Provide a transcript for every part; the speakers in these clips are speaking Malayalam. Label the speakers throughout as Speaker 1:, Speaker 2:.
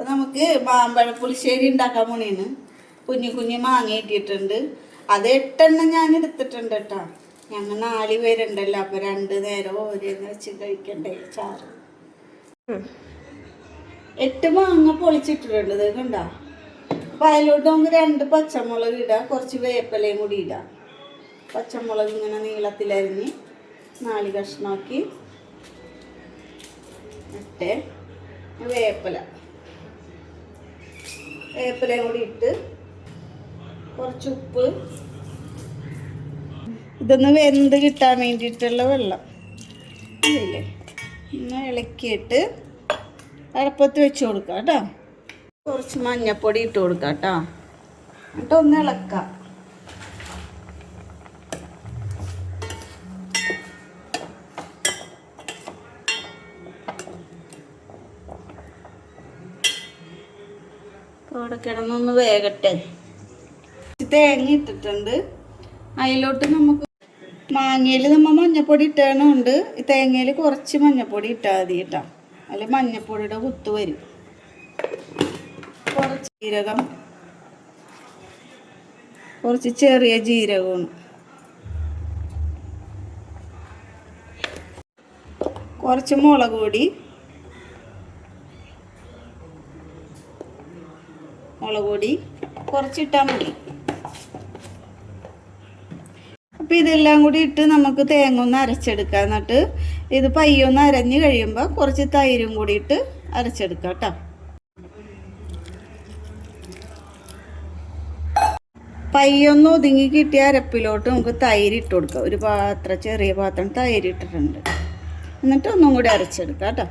Speaker 1: നമുക്ക് മാമ്പഴ പുളിശ്ശേരി ഉണ്ടാക്കാൻ പോണേന്ന്. കുഞ്ഞു കുഞ്ഞു മാങ്ങ ഇട്ടിട്ടുണ്ട്. അത് 8 എണ്ണം ഞാൻ എടുത്തിട്ടുണ്ട് കേട്ടോ. ഞങ്ങൾ 4 പേരുണ്ടല്ലോ, അപ്പോൾ 2 നേരം ഓരോന്ന് വെച്ച് കഴിക്കണ്ടേ ചാറ്. 8 മാങ്ങ പൊളിച്ചിട്ടിട്ടുണ്ട്. ഇത് കണ്ടോ. അപ്പോൾ അതിലോട്ട് നമുക്ക് 2 പച്ചമുളക് ഇടാം, കുറച്ച് വേപ്പിലയും കൂടി ഇടാം. പച്ചമുളക് ഇങ്ങനെ നീളത്തിലരിഞ്ഞ് 4 കഷ്ണമാക്കി ഇട്ട് വേപ്പിലയും കൂടി ഇട്ട് കുറച്ച് ഉപ്പ്, ഇതൊന്ന് വെന്ത് കിട്ടാൻ വേണ്ടിയിട്ടുള്ള വെള്ളം ഇല്ലേ, ഒന്ന് ഇളക്കിയിട്ട് അടപ്പത്ത് വെച്ച് കൊടുക്കാം കേട്ടോ. കുറച്ച് മഞ്ഞൾപ്പൊടി ഇട്ട് കൊടുക്കാം കേട്ടോ. എന്നിട്ട് ഒന്ന് ഇളക്കാം. അവിടെ കിടന്നൊന്ന് വേകട്ടെ. തേങ്ങ ഇട്ടിട്ടുണ്ട്. അതിലോട്ട് നമുക്ക് മാങ്ങയിൽ നമ്മൾ മഞ്ഞപ്പൊടി ഇട്ടതുകൊണ്ട് തേങ്ങയിൽ കുറച്ച് മഞ്ഞപ്പൊടി ഇട്ടാൽ മതി കേട്ടോ. അതിൽ മഞ്ഞപ്പൊടിയുടെ കുത്ത് വരും. കുറച്ച് ജീരകം, കുറച്ച് ചെറിയ ജീരകമാണ്, കുറച്ച് മുളക് പൊടി, കുറച്ചിട്ടാൽ മതി. അപ്പോൾ ഇതെല്ലാം കൂടി ഇട്ട് നമുക്ക് തേങ്ങ ഒന്ന് അരച്ചെടുക്കാം. എന്നിട്ട് ഇത് പയ്യൊന്ന് അരഞ്ഞ് കഴിയുമ്പോൾ കുറച്ച് തൈരും കൂടി ഇട്ട് അരച്ചെടുക്കാം കേട്ടോ. പയ്യൊന്ന് ഒതുങ്ങി കിട്ടിയ അരപ്പിലോട്ട് നമുക്ക് തൈര് ഇട്ട് കൊടുക്കാം. ഒരു പാത്രം, ചെറിയ പാത്രം തൈര് ഇട്ടിട്ടുണ്ട്. എന്നിട്ട് ഒന്നും കൂടി അരച്ചെടുക്കാം കേട്ടോ.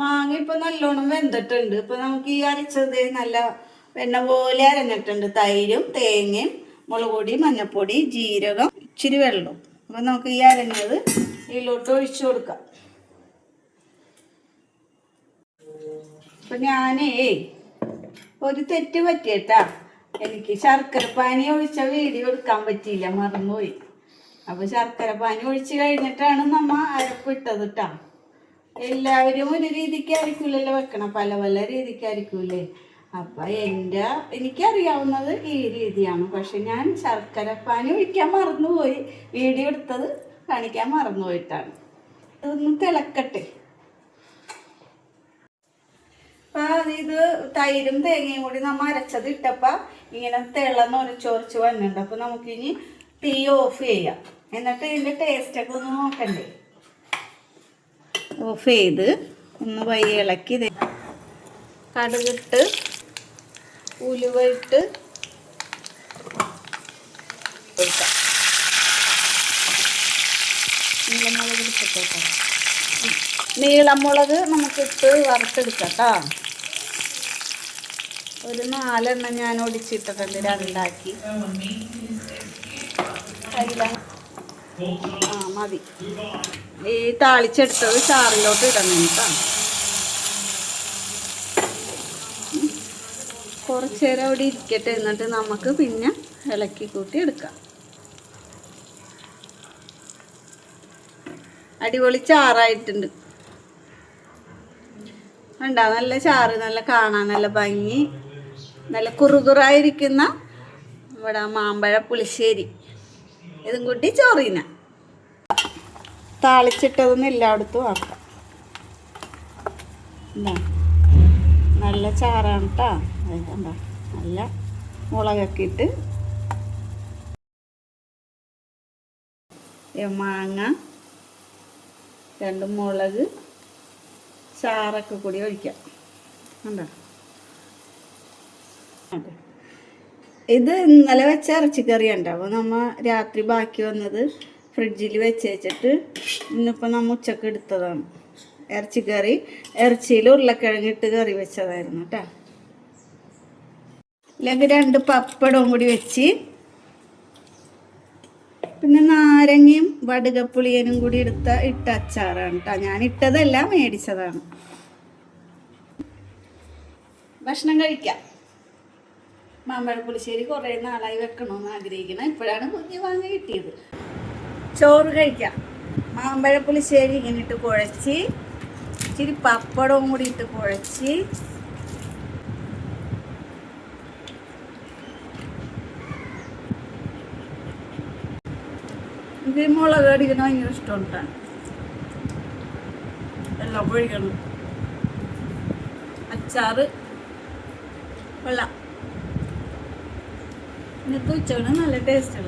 Speaker 1: മാങ്ങ ഇപ്പം നല്ലോണം വെന്തിട്ടുണ്ട്. ഇപ്പം നമുക്ക് ഈ അരച്ചത് നല്ല വെണ്ണ പോലെ അരഞ്ഞിട്ടുണ്ട്. തൈരും തേങ്ങയും മുളക് പൊടി, മഞ്ഞൾപ്പൊടി, ജീരകം, ഇച്ചിരി വെള്ളം. അപ്പം നമുക്ക് ഈ അരഞ്ഞത് ഇതിലോട്ട് ഒഴിച്ചു കൊടുക്കാം. അപ്പം ഞാനേ ഒരു തെറ്റ് പറ്റിയേട്ടാ. എനിക്ക് ശർക്കരപ്പാനി ഒഴിച്ച വീഡിയോ എടുക്കാൻ പറ്റിയില്ല, മറന്നുപോയി. അപ്പോൾ ശർക്കരപ്പാനി ഒഴിച്ച് കഴിഞ്ഞിട്ടാണ് നമ്മ അരപ്പിട്ടത് കേട്ടോ. എല്ലാവരും ഒരു രീതിക്കായിരിക്കില്ലല്ലോ വെക്കണം, പല പല രീതിക്കായിരിക്കൂലേ. അപ്പം എനിക്കറിയാവുന്നത് ഈ രീതിയാണ്. പക്ഷെ ഞാൻ ശർക്കരപ്പാനി ഒഴിക്കാൻ മറന്നുപോയി. വീഡിയോ എടുത്തത് കാണിക്കാൻ മറന്നുപോയിട്ടാണ്. ഇതൊന്ന് തിളക്കട്ടെ. അപ്പം ഇത് തൈരും തേങ്ങയും കൂടി നമ്മൾ അരച്ചത് ഇട്ടപ്പോൾ ഇങ്ങനെ തിളന്നൊരച്ചൊരച്ച് വന്നിട്ടുണ്ട്. അപ്പോൾ നമുക്കിനി തീ ഓഫ് ചെയ്യാം. എന്നിട്ട് ഇതിൻ്റെ ടേസ്റ്റൊക്കെ ഒന്ന് നോക്കണ്ടേ. ഓഫ് ചെയ്ത് ഒന്ന് പയ്യെ ഇളക്കി കടുകിട്ട് ഉലുവ ഇട്ട് കൊടുക്കാം. നീളമുളക് എടുത്തിട്ടോ. നീളമുളക് നമുക്കിട്ട് വറുത്തെടുക്കാം കേട്ടോ. ഒരു 4 എണ്ണം ഞാൻ ഒടിച്ചിട്ടിട്ടുണ്ട്, 2 ആക്കി. മതി. ഈ താളിച്ചെടുത്തത് ചാറിലോട്ട് ഇടണം കേട്ടോ. കുറച്ച് നേരം അവിടെ ഇരിക്കട്ടെ. എന്നിട്ട് നമുക്ക് പിന്നെ ഇളക്കി കൂട്ടി എടുക്കാം. അടിപൊളി ചാറായിട്ടുണ്ട്. കണ്ടോ, നല്ല ചാറ്, നല്ല കാണാൻ നല്ല ഭംഗി, നല്ല കുറുകുറായിരിക്കുന്ന ഇവിടെ മാമ്പഴ പുളിശ്ശേരി. ഇതും കൂട്ടി ചോറിന താളിച്ചിട്ടതൊന്നും എല്ലായിടത്തും ആക്കാം. എന്താ നല്ല ചാറാണ് കേട്ടോ. എന്താ നല്ല മുളകൊക്കെ ഇട്ട് മാങ്ങ, 2 മുളക്, ചാറൊക്കെ കൂടി ഒഴിക്കാം. കണ്ടോ. അതെ, ഇത് ഇന്നലെ വെച്ച ഇറച്ചിക്കറി ഉണ്ടാവും. നമ്മൾ രാത്രി ബാക്കി വന്നത് ഫ്രിഡ്ജിൽ വെച്ചിട്ട് ഇന്നിപ്പോൾ നമ്മൾ ഉച്ചക്ക് എടുത്തതാണ്. ഇറച്ചിക്കറി, ഇറച്ചിയിൽ ഉരുളക്കിഴങ്ങിട്ട് കറി വെച്ചതായിരുന്നു കേട്ടോ. അല്ലെങ്കിൽ 2 പപ്പടവും കൂടി വെച്ച്, പിന്നെ നാരങ്ങയും വടുകപ്പുളിയനും കൂടി ഇട്ട അച്ചാറാണ് കേട്ടോ. ഞാൻ ഇട്ടതല്ല, മേടിച്ചതാണ്. ഭക്ഷണം കഴിക്കാം. മാമ്പഴ പുളിശ്ശേരി കുറേ നാളായി വെക്കണമെന്ന് ആഗ്രഹിക്കണം. ഇപ്പോഴാണ് കുഞ്ഞ് വാങ്ങി കിട്ടിയത്. ചോറ് കഴിക്കാം. മാമ്പഴ പുളിശ്ശേരി ഇങ്ങനെ ഇട്ട് കുഴച്ച് ഇച്ചിരി പപ്പടവും കൂടി ഇട്ട് കുഴച്ച് എനിക്ക് മുളക് അടിക്കണം ഭയങ്കര ഇഷ്ടമുണ്ടാണ്. എല്ലാം പൊഴിക്കണം. അച്ചാറ് വെള്ളം ഇന്നത്തെ ഉച്ചയാണ് നല്ല ടേസ്റ്റുള്ള